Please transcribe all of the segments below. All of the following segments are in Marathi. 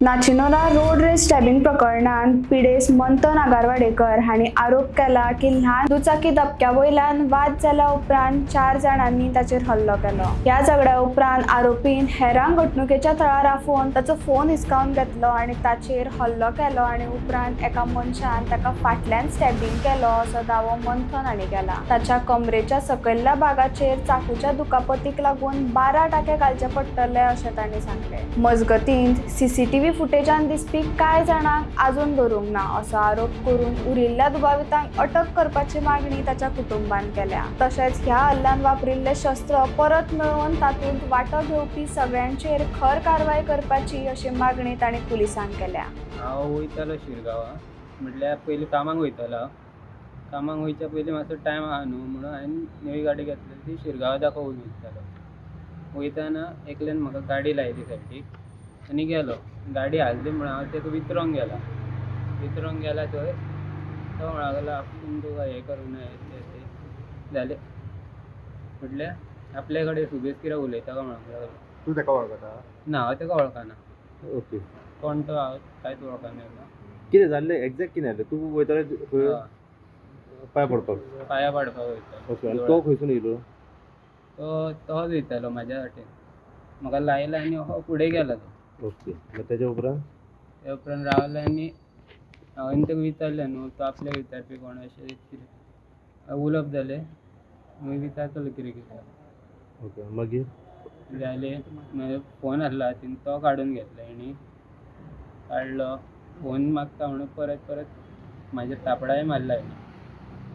नाचिनोला रोड रेस स्टॅबिंग प्रकरणात पिडेस मंथन आगारवाडेकर हांणी आरोप केला की ल्हान दुचाकी धपक्या वयल्यान वाद जाल्या उपरांत 4 जाणांनी ताचेर हल्लो केलो। ह्या झगड्या उपरांत आरोपीन हेरांक घडणुकेच्या थळार रावून ताचो फोन हिसकावन घेतलो आनी ताचेर हल्लो केलो आनी उपरांत एका मनशान ताका फाटल्यान स्टॅबिंग केलो असो दावो मंथन हांणी केला। ताच्या कमरेच्या सकयल्ल्या भागाचेर चाकूच्या दुखापतीक लागून 12 टाके घालचे पडटले अशें तांणी सांगले। मजगतींत सीसीटीव्ही फुटेजान दिसपी कांय जाणांक आजून धरूंक ना असो आरोप करून उरिल्ल्या दुबावितांक अटक करपाची मागणी ताच्या कुटुंबान केल्या। तशेंच ह्या हल्ल्यान वापरिल्ले शस्त्र परत मेळोवन तातूंत वांटो घेवपी सगळ्यांचेर खर कारवाय करपाची अशी मागणी तांणी पुलिसांक केल्या। हांव वयतालो शिरगांवा, म्हटल्यार पयलीं कामाक वयतालो। कामाक वयच्या पयलीं मातसो टायम आहा न्हू म्हणून हांवें नवी गाडी घेतली ती शिरगांवा दाखोवन वयतालो। वयताना एकल्यान म्हाका गाडी लायली सायडीक आनी गेलो। गाडी हालली म्हणून हांव ताका विचारूंक गेला थंय। तो म्हणूंक लागलो आपूण तुका हें करूं ना तें जालें। म्हटल्यार आपल्या कडेन सुबेज कित्याक उलयता काय म्हणूंक लागलो। तूं ताका वळखता? ना हांव ताका वळखना। ओके, कोण तो हांव कांयच वळखना। कितें जाल्लें एक्झॅक्ट कितें जालें? तूं वयताले खंय पांय पडपाक? पांया पडपाक वयता। ओके, आनी तो खंयसून येयलो? तोच वयतालो म्हाज्या वाटेन, म्हाका लायला आनी हो फुडें गेलो तो। ओके, मागीर तेच्या उपरांत? ते उपरांत रावले आनी हांवें ताका विचारलें न्हू तो आपल्याक विचारपी कोण अशें कितें उलोवप जालें। मागीर विचारतलो कितें कितें। ओके, मागीर जालें। मागीर फोन आसलो हातीन तो काडून घेतलो हेणी, काडलो। फोन मागता म्हणून परत म्हाज्या तापडाय मारला हेणी।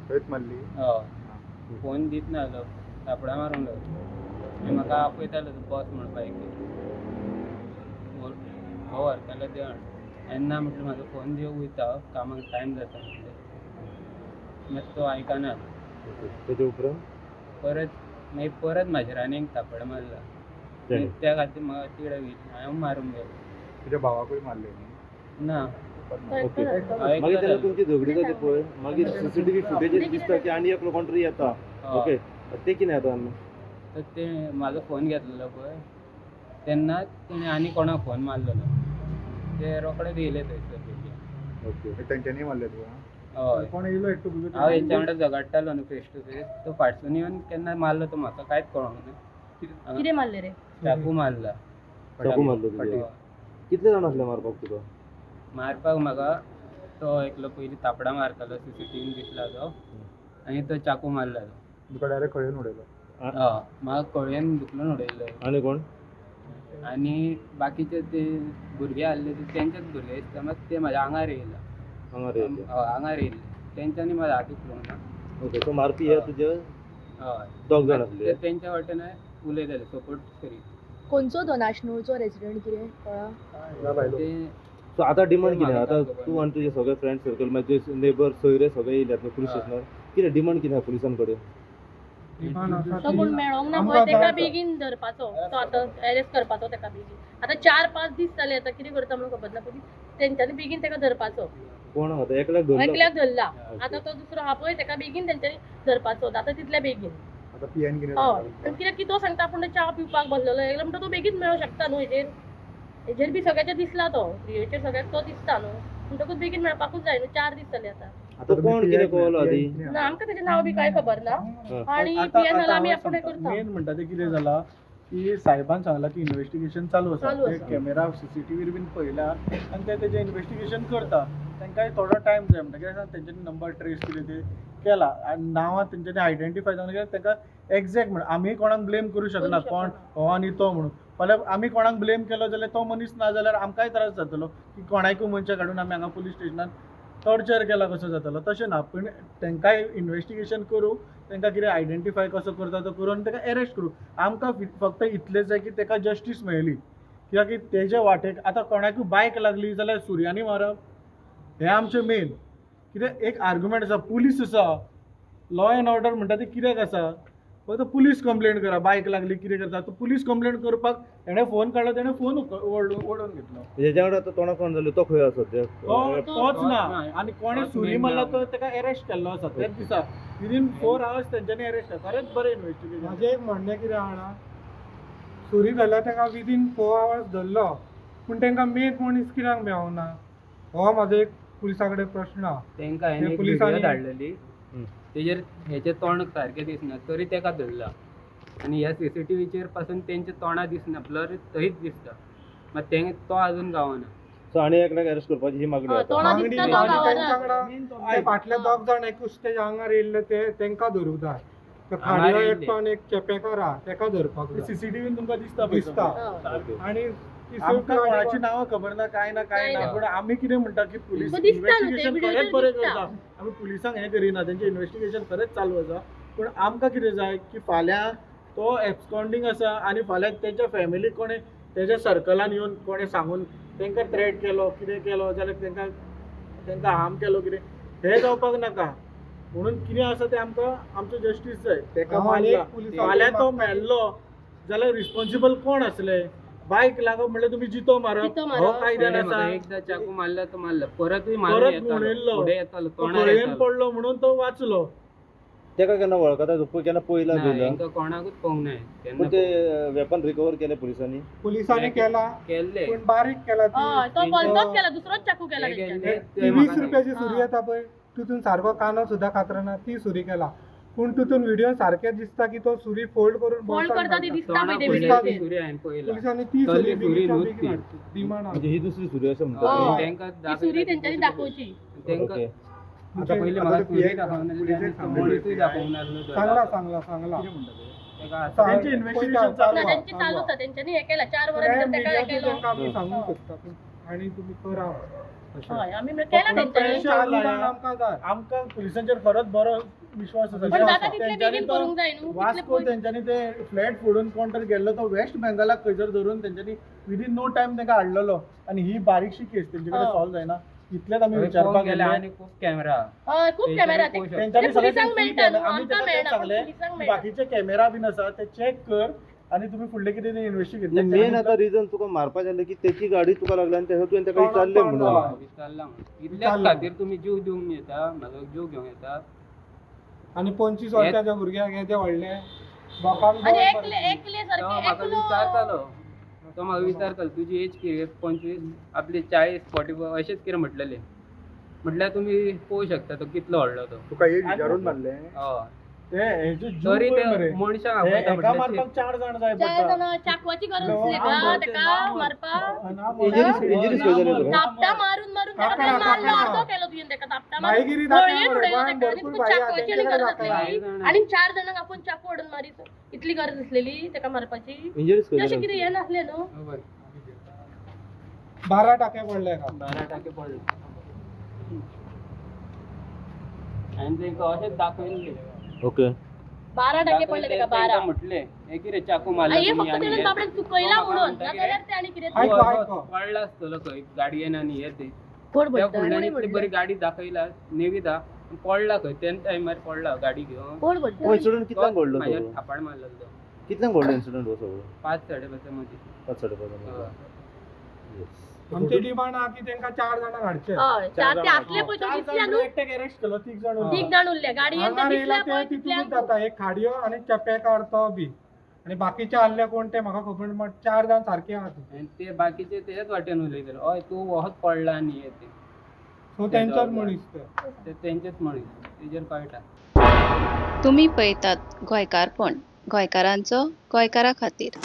खंयच मारली? हय, फोन दित नासलो, तापडा मारूंक लागलो। आनी म्हाका आपयतालो तो बस म्हणून बायकीर। हो व्हरतालो देवण। हांवें ना म्हटलें म्हाजो फोन दिवं वयता कामाक टायम जाता म्हटलें। मागीर तो आयकना। तेच्या उपरांत मागीर परत म्हाजेर आनी एक तापड मारला। त्या खातीर म्हाका तिडक येयली, हांव मारूंक गेलो। तुज्या भावाकूय मारले न्ही? ना। ओके, मागीर तेन्ना तुमची झगडी जाली पळय, मागीर सीसीटीव्ही फुटेजेस दिसता की आनी एकलो कोण तरी येता। ओके, ते कितें जाता आनी? तर ते म्हाजो फोन घेतलेलो पळय तेन्ना तेणें आनी कोणाक फोन मारलो ना। ते रोखडेच येयले थंयसर बेगीन। ओके, तेंच्यांनी मारले तुका? हय, कोण येयलो एकटो? हांव हेच्या वांगडा झगडटालो न्हू फेस टू फेस। तो फाटसून येवन केन्ना मारलो तो म्हाका कांयच कळोंक ना। कितें मारले रे? चाकू मारला। चाकू मारलो तुका? हय। कितले जाण आसले मारपाक तुका? मारपाक म्हाका तो एकलो पयलीं तापडा मारतालो, सीसीटीव्हीन दिसला तो। आनी तो चाकू मारला तो। तुका डायरेक्ट खंयन उडयलो? हय, म्हाका कळयेन दुखलून उडयलो। आनी कोण? आनी बाकीचे ते भुरगे आसले तेंचेच भुरगे दिसता, मात ते म्हाज्या आंगार येयला। हांगा रे? हय, आंगार येयले। तेंच्यांनी म्हाजो हात उखलूंक ना। ओके, सो मारपी हे तुजे हय, दोग जाण आसले? तेंच्या वाटेन उलयताले सपोर्ट करी। खंयचो तो नाशनूरचो रेजिडेंट कितें कळ्ळा? ते सो आतां डिमांड कितें? आतां तूं आनी तुजे सगळे फ्रेंड सर्कल मागीर तुजे नेबर सोयरे सगळे येयल्यात पुलीस स्टेशनार, कितें डिमांड कितें पुलिसां कडेन? तो कोण मेळोंक ना पळय तेका बेगीन धरपाचो, तो आतां अरेस्ट करपाचो तेका बेगीन। आतां 4-5 दीस जाले, आतां कितें करता म्हणून खबर ना, पूण तेंच्यांनी बेगीन तेका धरपाचो। कोण आतां एकल्याक धरला? एकल्याक धरला। आतां तो दुसरो आहा पळय तेका बेगीन तेंच्यांनी धरपाचो, आतां तितल्या बेगीन। आतां पीएन कितें? हय, कित्याक की तो सांगता आपूण च्या पिवपाक बसलेलो एकलो म्हणटा तो बेगीन मेळूं शकता न्हू। हेजेर बी सगळ्याचेर दिसला तो, रियोचेर सगळ्याक तो दिसता न्हू, म्हणटकूच बेगीन मेळपाकूच जाय न्हू। 4 दीस जाले आतां। आतां कोण कितें कळलो आदी? ना आमकां तेजें नांव बी कांय खबर ना। आनी पीएनएल आमी आपूण हें करता। मेन म्हणटा ते कितें जाला की साहेबान सांगला की इन्व्हेस्टिगेशन चालू आसा। चालू ते आसा। कॅमेरा सीसीटीव्हीर बीन पळयला आनी ते तेजें इन्व्हेस्टिगेशन करता। तांकांय थोडो टायम जाय म्हणटा, कित्याक तेंच्यांनी नंबर ट्रेस कितें ते केला आनी नांवां तेंच्यांनी आयडेंटिफाय जावन कित्याक ताका एक्झॅक्ट म्हण आमी कोणाक ब्लेम करूं शकना कोण हो आनी तो म्हणून। फाल्यां आमी कोणाक ब्लेम केलो जाल्यार तो मनीस ना जाल्यार आमकांय त्रास जातलो की कोणाकूय मनशाक काडून आमी हांगा पुलीस स्टेशनान टॉर्चर केला कसो जातलो। तशें ना, पूण तांकांय इन्व्हेस्टिगेशन करूं, तांकां कितें आयडेंटिफाय कसो करता तो करून ताका अरेस्ट करूं। आमकां फक्त इतलेंच जाय की ताका जस्टीस मेळ्ळी, कित्याक की तेजे वाटेक आतां कोणाकूय बायक लागली जाल्यार सुरयांनी मारप हें आमचें मेन। कित्याक एक आर्ग्युमेंट आसा, पुलीस आसा, लॉ एंड ऑर्डर म्हणटा ती कित्याक आसा? फक्त पुलीस कंप्लेंट करा, बायक लागली कितें करता, तो पुलीस कंप्लेंट करपाक तेणें फोन काडलो, तेणें फोन ओडून घेतलो। हेज्या वांगडा आतां तोंडाक कोण जालो तो खंय आसा सद्या? तोच ना, आनी कोणें सुरी मारला तो ताका अरेस्ट केल्लो आसा त्याच दिसा। विदीन 4 hours तेंच्यांनी अरेस्ट केलो। खरेंच बरें इन्व्हेस्टिगेशन। म्हाजें एक म्हणणें कितें आहा जाणा, सुरी जाल्यार ताका विदीन 4 hours धरलो पूण तांकां मेन मनीस कित्याक मेळना हो म्हाजो एक पुलिसा कडेन प्रश्न आहा. तांकां हांवें ते एक पुलिसांनी- व्हिडिओ धाडलेली तेजेर हेचे तोंड सारकें दिसना तरी ताका धरला आनी ह्या CCTVचेर पासून तेंचे तोंडां दिसना ब्लर थंयच दिसता मात तो आजून गावना. सो आनी एकल्याक अरेस्ट करपाची ही मागणी हय, आसा. तोंडां मागणी दिसता आनी तो गावाना. तेंच्या ते फाटले दोग जाण एकूच ते आंगार येयल्ले ते तांकां धरूंक जाय. तो आंगार खाडयो येयल्ले. एकटो आनी एक केपेकार आहा ताका धरपाक जाय. सीसीटीव्हीन तुमकां दिसता दिसता पळय. आणि ती आमकां सगळी कोणाची आणि- नांवां खबर ना काय ना काय ना ना. पूण आमी कितें म्हणटा की पुलीस पण दिसता न्हू ते, इन्व्हेस्टिगेशन व्हिडिओ खरेंच तर बरें दिसता. करता आमी पुलिसांक हें करिना तेंचें इन्व्हेस्टिगेशन खरेंच चालू आसा पूण आमकां कितें जाय की फाल्यां तो एब्सकॉन्डिंग आसा आनी फाल्यां तेंच्या फॅमिलीक कोणें तेज्या सर्कलान येवन कोणें सांगून तांकां थ्रेट केलो कितें केलो जाल्यार तांकां हार्म केलो कितें हें जावपाक नाका म्हणून कितें आसा तें आमकां आमचो जस्टीस जाय ताका हांव मारला एक पुलिसाक फाल्यां तो मागता. मेल्लो जाल्यार रिस्पॉन्सिबल कोण आसले बायक लागप म्हणल्यार तुमी जितो मारप जितो मारप. हो कायद्यान पयलें आसा म्हाका एकदां चाकू मारला तो मारला परतूय परत मारून म्हणिल्लो. फुडें येतालो तो तोंडार खळयेन येतालो. पडलो म्हणून तो वाचलो तेका केन्ना वळखता तूं केन्ना पयला ना, बिला हेंका कोणाकूच पळोवंक नाय पूण तेन्ना ते वेपन रिकवर केले पुलिसांनी. पुलिसांनी केला केल्ले पूण बारीक केला ती. हय, तो भलतोच केला दुसरोच चाकू केला ते तेंच्यानी. गेल्ले, ती ते 20 म्हाका रुपयाची हा. सुरी येता पळय तितून सारको कानो सुद्दां कातरना ती सुरी केला पूण तितून व्हिडिओ सारकें दिसता की तो सुरी फोल्ड करून फोल्ड बोल्सान करता ती घालता. दिसता तोंडा पळय ते फुडल्याची व्हिडिओचेर. सुरी हांवें पळयला पुलिसांनी ती तसली सुरी सुरी बेगीच्या न्हूच बेगीन ती. हाडची. डिमांड म्हणजे ही दुसरी सुरी अशें हय. म्हणटा. तेंकां ती सुरी तेंच्यानी दाखोवची. तेंकां ओके. आता पयलीं म्हाका सुरी दाखोवना मणिसूय दाखोवंक नासलो सांगला तेका आता तेंचें इन्व्हेस्टिगेशन चालू ना, आहा. तेंची चालूच आसा तेंच्यानी हे केला 4 वरां भितर तेका हे केलो. तांकां आमी सांगूंक शकता पूण आनी तुमी करा अशें. हय, आमी म्हणून केला फक्त तेंच्यानी. pressure चार लाया. जाण आमकां जाय. आमकां पुलिसांचेर खरोच बरो विश्वास आसा पण जाता तितले तेंच्यांनी बेगीन तो करूंक जाय न्हू. तितले वास्को पयस- तेंच्यांनी ते फ्लॅट फोडून कोण तरी गेल्लो तो वेस्ट बेंगालाक खंयसर धरून तेंच्यांनी विदीन नो टायम तांकां हाडलेलो आनी ही बारीकशी केस तेंचे कडेन हय. सॉल्व जायना इतलेच आमी थंय विचारपाक पळोवंक गेले गेले आनी खूब कॅमेरा हय, खूप तेंच्यानी कॅमेरा पळोवंक शकता. तेंच्यांनी सगळे पुलिसांक ते मेळटा न्हू, आमी आमकां तेका मेळना, तेच पण सांगले पुलिसांक की मेळटा. बाकीचे कॅमेरा बीन आसा ते चेक कर आनी तुमी फुडले कितें ते इन्व्हेस्टिगेट मेन आता रिजन तुका मारपा जालें की तेची गाडी तुका लागली आनी तेका तुवें तेका विचारलें तोंडाक म्हणून. तोंड विचारला म्हणून. इतल्याच विचारला. खातीर तुमी जीव दिवंक येता म्हाजो जीव घेवंक येता आनी 25 वर्साच्या भुरग्याक हे ते व्हडले लोकांक आणि दोन एकले बरे. एकले तो सारखे म्हाका एकलो. विचारतालो तो म्हाका विचारतालो तुजी एज कितें 25 आपली 40 45 अशेंच कितें म्हटलेलें म्हटल्यार तुमी पळोवंक शकता तो कितलो व्हडलो तो तुका एक विचारून मारले हय ते हेजे जीव तरी पळय ते मरे. मनशाक हे आपयता एका म्हटल्यार मारपाक 4 जाण जाय 4 पडटा जण चाकवाची गरज नो, असली नाव का बोलते, तेका नाव बोल. मारपाक इंजरीज खंय जाल्यो तुका? दापटा मारून मारून तेका काका, तो मारलो काका. अर्दो केलो तुवें तेका दापटा माहिगिरी मारून दाखया गोळयेन मरे, उडयलो गोंयांत तेका आणि भरपूर तुका बाई आहा, चाकवाची आनी तेंच्याकडे गरज दाखया. असलेली आणि 4 जणांक आपण चाकू ओडून मारी इतली गरज असलेली तेका मारपाची इंजरीज खंय ते अशें जाल्यो? कितें हे नासलें न्हू 12 टाके पडले का 12 टाके पडले आनी तेंका अशेंच दाखयल्लें ओके. 12 टाके पडले तेका 12 म्हटले हे कितें चाकू मारला हे तुम्ही फक्त आनी तेणेन हे- बाबड्याक चुकयला तो म्हाका म्हणून म्हणटा नाजाल्यार ते आनी कितें आयको, तो आयको. पडला आसतलो खंय गाडयेन आनी हे ते फोड त्या भरता फुडल्यान उडी इतली भरता. बरी गाडी दाखयला नेविता पडला खंय तेन्ना टायमार पडला गाडी घेवन फोड हो भरता. इन्सिडंट कितल्यांक घडलो म्हाज्या तो? थापाड मारलेलो तो कितल्यांक घडलो इन्सिडंट हो सगळो? 5:30 मदीं 5:30. आमची डिमांड आहा की तांकां 4 जाणांक हाडचे हय 4 ते असले पळय तो 4 दिसल्या जाण न्हू एकट्याक अरेस्ट केलो 3 जाण हा. उरले. 3 जाण उरले गाडयेन ते हांगार येयला दिसल्या ते पळय तितूनच तितल्यांक जाता एक खाडयो आनी केपेकार तो बी आनी बाकीचे आहले कोण ते म्हाका खबर ना 4 जाण सारखे आहा आनी ते बाकीचे तेच वाटेन उलयताले हय तूं वोहत पडला आनी हे ते सो तेंचोच मनीस ते तेंचेच मनीस तेजेर कळटा तुम्ही पळयतात गोंयकारपण गोंयकारांचो गोंयकारा खातीर.